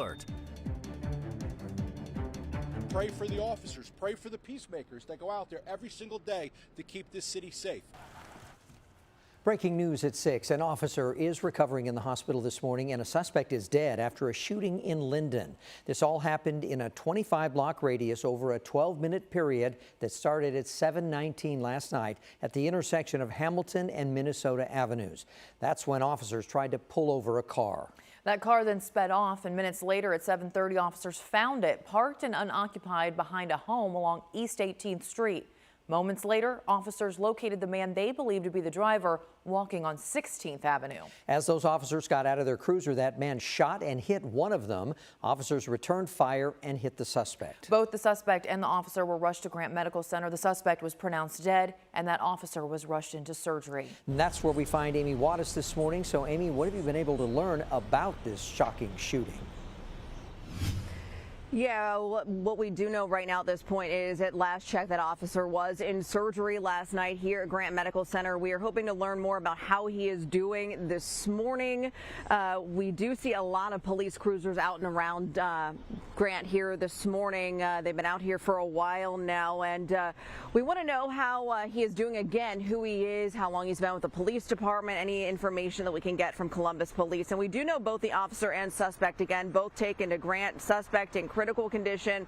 alert. Pray for the officers, pray for the peacemakers that go out there every single day to keep this city safe. Breaking news at 6. An officer is recovering in the hospital this morning and a suspect is dead after a shooting in Linden. This all happened in a 25-block radius over a 12-minute period that started at 7:19 last night at the intersection of Hamilton and Minnesota Avenues. That's when officers tried to pull over a car. That car then sped off, and minutes later at 7:30, officers found it parked and unoccupied behind a home along East 18th Street. Moments later, officers located the man they believed to be the driver walking on 16th Avenue. As those officers got out of their cruiser, that man shot and hit one of them. Officers returned fire and hit the suspect. Both the suspect and the officer were rushed to Grant Medical Center. The suspect was pronounced dead, and that officer was rushed into surgery. And that's where we find Amy Wattis this morning. So, Amy, what have you been able to learn about this shocking shooting? Yeah, what we do know right now at this point is at last check that officer was in surgery last night here at Grant Medical Center. We are hoping to learn more about how he is doing this morning. We do see a lot of police cruisers out and around Grant here this morning. They've been out here for a while now, and we want to know how he is doing again, who he is, how long he's been with the police department, any information that we can get from Columbus Police. And we do know both the officer and suspect, again, both taken to Grant. Suspect in critical condition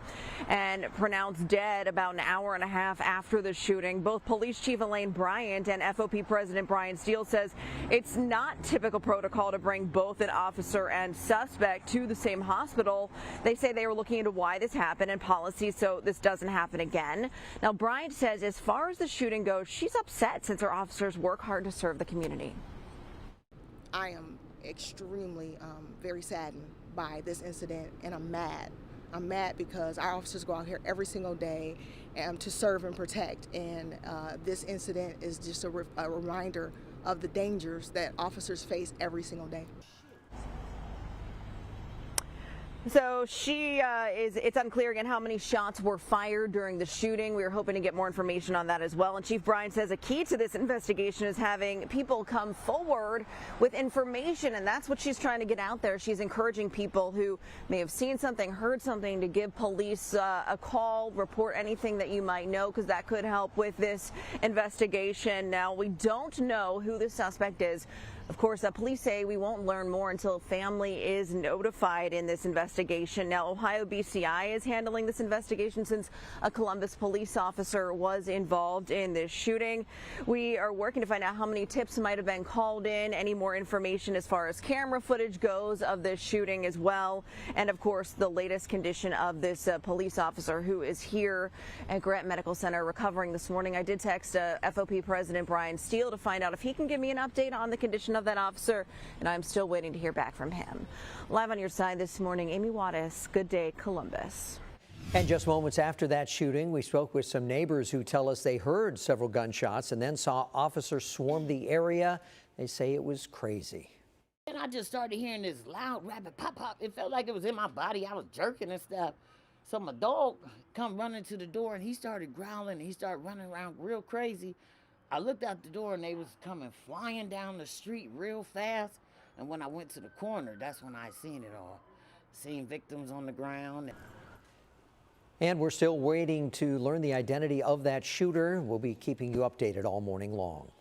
and pronounced dead about an hour and a half after the shooting. Both Police Chief Elaine Bryant and FOP President Brian Steele says it's not typical protocol to bring both an officer and suspect to the same hospital. They say they were looking into why this happened and policy so this doesn't happen again. Now, Bryant says as far as the shooting goes, she's upset since her officers work hard to serve the community. I am extremely very saddened by this incident, and I'm mad. I'm mad because our officers go out here every single day to serve and protect, and this incident is just a reminder of the dangers that officers face every single day. So it's unclear again how many shots were fired during the shooting. We were hoping to get more information on that as well. And Chief Bryant says a key to this investigation is having people come forward with information, and that's what she's trying to get out there. She's encouraging people who may have seen something, heard something, to give police a call, report anything that you might know, because that could help with this investigation. Now, we don't know who the suspect is. Of course, police say we won't learn more until family is notified in this investigation. Now, Ohio BCI is handling this investigation since a Columbus police officer was involved in this shooting. We are working to find out how many tips might have been called in, any more information as far as camera footage goes of this shooting as well, and of course the latest condition of this police officer who is here at Grant Medical Center recovering this morning. I did text FOP President Brian Steele to find out if he can give me an update on the condition of that officer, and I'm still waiting to hear back from him. Live on your side this morning, Amy Wattis. Good day, Columbus. And just moments after that shooting, we spoke with some neighbors who tell us they heard several gunshots and then saw officers swarm the area. They say it was crazy. And I just started hearing this loud, rapid pop, pop. It felt like it was in my body. I was jerking and stuff. So my dog come running to the door, and he started growling. He started running around real crazy. I looked out the door, and they was coming flying down the street real fast. And when I went to the corner, that's when I seen it all. Seen victims on the ground. And we're still waiting to learn the identity of that shooter. We'll be keeping you updated all morning long.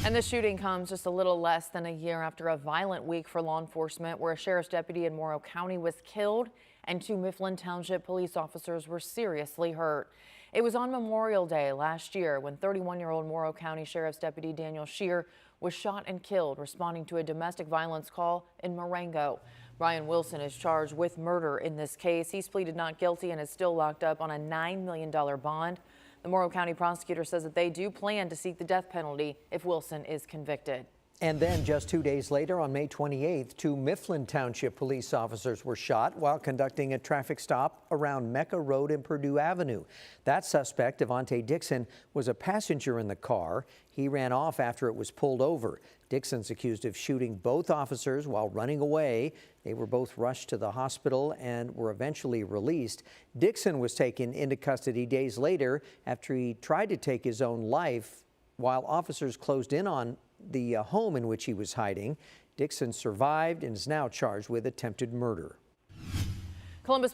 And the shooting comes just a little less than a year after a violent week for law enforcement, where a sheriff's deputy in Morrow County was killed and 2 Mifflin Township police officers were seriously hurt. It was on Memorial Day last year when 31-year-old Morrow County Sheriff's Deputy Daniel Shear was shot and killed responding to a domestic violence call in Marengo. Brian Wilson is charged with murder in this case. He's pleaded not guilty and is still locked up on a $9 million bond. The Morrow County prosecutor says that they do plan to seek the death penalty if Wilson is convicted. And then just 2 days later, on May 28th, 2 Mifflin Township police officers were shot while conducting a traffic stop around Mecca Road and Purdue Avenue. That suspect, Devontae Dixon, was a passenger in the car. He ran off after it was pulled over. Dixon's accused of shooting both officers while running away. They were both rushed to the hospital and were eventually released. Dixon was taken into custody days later after he tried to take his own life while officers closed in on the home in which he was hiding. Dixon survived and is now charged with attempted murder. Columbus